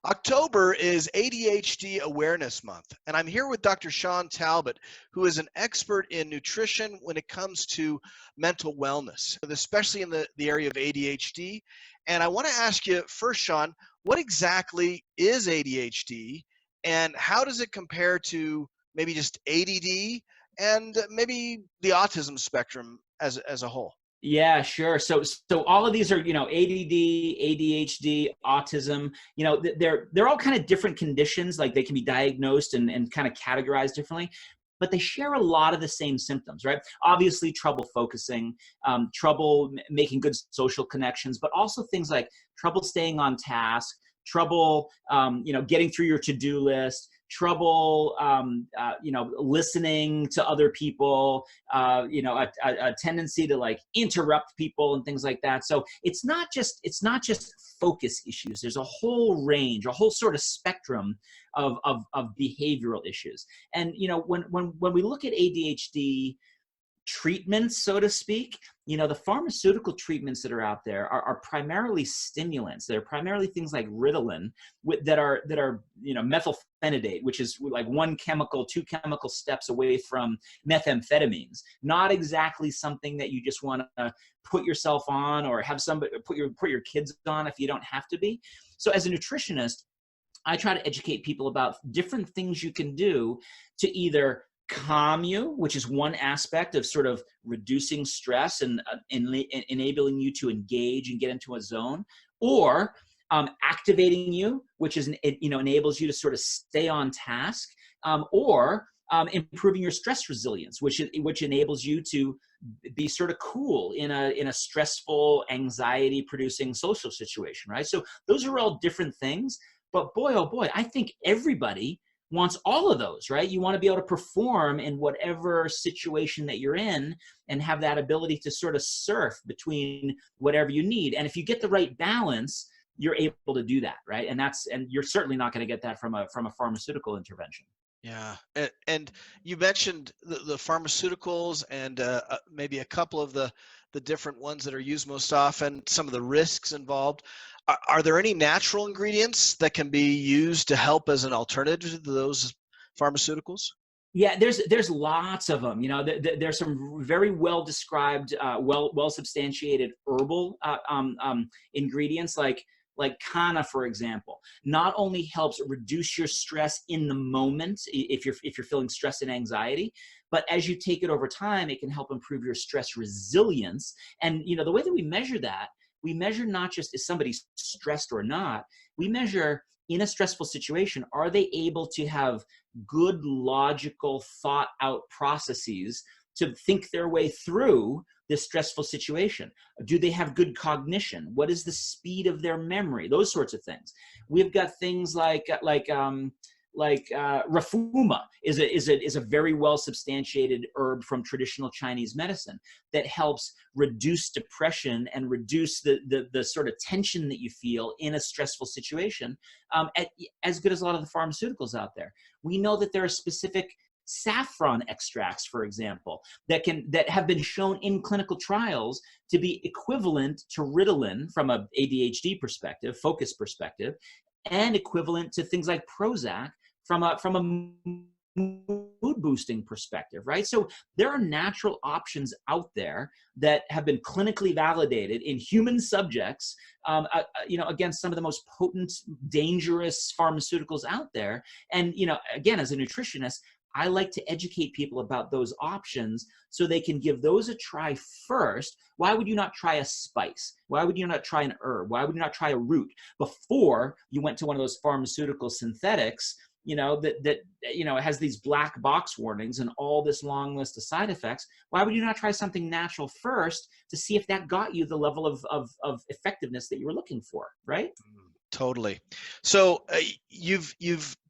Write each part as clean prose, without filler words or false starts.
October is ADHD Awareness Month, and I'm here with Dr. Sean Talbot, who is an expert in nutrition when it comes to mental wellness, especially in the area of ADHD. And I want to ask you first, Sean, what exactly is ADHD, and how does it compare to maybe just ADD and maybe the autism spectrum as a whole? Yeah, sure. So all of these are, ADD, ADHD, autism, they're all kind of different conditions. Like they can be diagnosed and kind of categorized differently, but they share a lot of the same symptoms, right? Obviously trouble focusing, trouble making good social connections, but also things like trouble staying on task, trouble, getting through your to-do list, trouble, listening to other people, a tendency to like interrupt people and things like that. So it's not just focus issues. There's a whole range, a whole sort of spectrum of behavioral issues. And when we look at ADHD treatments, so to speak, the pharmaceutical treatments that are out there are primarily stimulants. They're primarily things like Ritalin that are methylphenidate, which is like two chemical steps away from methamphetamines. Not exactly something that you just want to put yourself on or have somebody put your kids on if you don't have to be. So as a nutritionist, I try to educate people about different things you can do to either calm you, which is one aspect of sort of reducing stress and enabling you to engage and get into a zone, or activating you, which is enables you to sort of stay on task, or improving your stress resilience, which enables you to be sort of cool in a stressful, anxiety-producing social situation, right? So those are all different things, but boy, oh boy, I think everybody wants all of those, right? You want to be able to perform in whatever situation that you're in and have that ability to sort of surf between whatever you need. And if you get the right balance, you're able to do that, right? And you're certainly not going to get that from a pharmaceutical intervention. Yeah, and you mentioned the pharmaceuticals and maybe a couple of the different ones that are used most often, some of the risks involved. Are there any natural ingredients that can be used to help as an alternative to those pharmaceuticals? Yeah, there's lots of them. There's some very well described, well substantiated herbal ingredients like kanna, for example. Not only helps reduce your stress in the moment if you're feeling stress and anxiety, but as you take it over time, it can help improve your stress resilience. And the way that we measure that, we measure not just is somebody stressed or not, we measure in a stressful situation, are they able to have good, logical, thought out processes to think their way through this stressful situation? Do they have good cognition? What is the speed of their memory? Those sorts of things. We've got things like rafuma is a very well substantiated herb from traditional Chinese medicine that helps reduce depression and reduce the sort of tension that you feel in a stressful situation, as good as a lot of the pharmaceuticals out there. We know that there are specific saffron extracts, for example, that have been shown in clinical trials to be equivalent to Ritalin from a ADHD perspective, focus perspective, and equivalent to things like Prozac from a mood boosting perspective, right? So there are natural options out there that have been clinically validated in human subjects, against some of the most potent, dangerous pharmaceuticals out there. And, again, as a nutritionist, I like to educate people about those options so they can give those a try first. Why would you not try a spice? Why would you not try an herb? Why would you not try a root before you went to one of those pharmaceutical synthetics, that has these black box warnings and all this long list of side effects? Why would you not try something natural first to see if that got you the level of effectiveness that you were looking for, right? Totally. So you've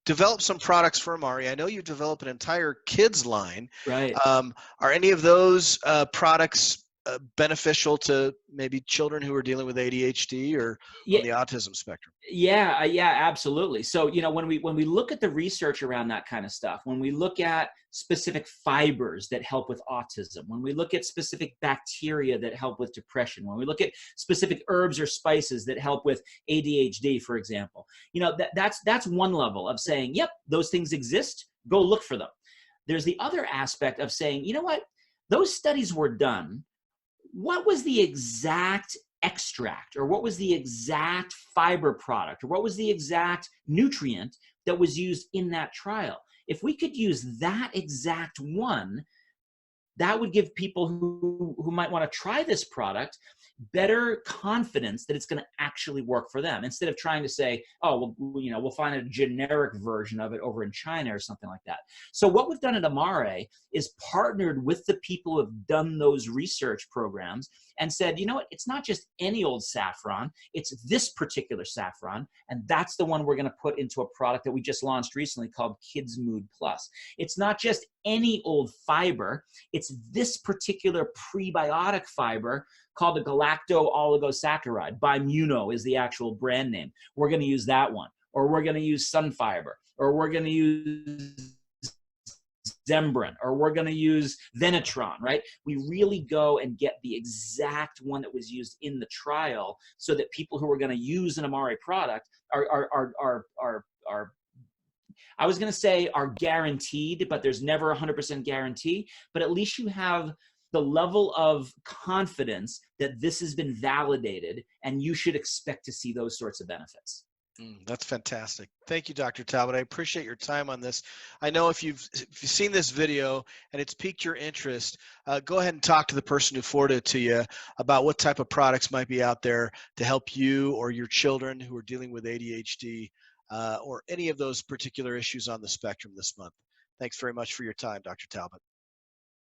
developed some products for Amare. I know you developed an entire kids line. Right. Are any of those products beneficial to maybe children who are dealing with ADHD or on Yeah, the autism spectrum? yeah, yeah, absolutely. So, when we look at the research around that kind of stuff, when we look at specific fibers that help with autism, when we look at specific bacteria that help with depression, when we look at specific herbs or spices that help with ADHD, for example, that's one level of saying, yep, those things exist. Go look for them. There's the other aspect of saying, you know what, those studies were done. What was the exact extract, or what was the exact fiber product, or what was the exact nutrient that was used in that trial? If we could use that exact one, that would give people who might want to try this product better confidence that it's going to actually work for them, instead of trying to say, oh, well, we'll find a generic version of it over in China or something like that. So what we've done at Amare is partnered with the people who have done those research programs and said, you know what, it's not just any old saffron, it's this particular saffron, and that's the one we're going to put into a product that we just launched recently called Kids Mood Plus. It's not just any old fiber, it's this particular prebiotic fiber called the galacto-oligosaccharide. Bimuno is the actual brand name. We're going to use that one, or we're going to use sunfiber, or we're going to use Zembrin, or we're going to use Venetron, right? We really go and get the exact one that was used in the trial, so that people who are going to use an Amare product are I was going to say are guaranteed, but there's never a 100% guarantee. But at least you have the level of confidence that this has been validated, and you should expect to see those sorts of benefits. That's fantastic. Thank you, Dr. Talbot. I appreciate your time on this. I know if you've seen this video and it's piqued your interest, go ahead and talk to the person who forwarded it to you about what type of products might be out there to help you or your children who are dealing with ADHD or any of those particular issues on the spectrum this month. Thanks very much for your time, Dr. Talbot.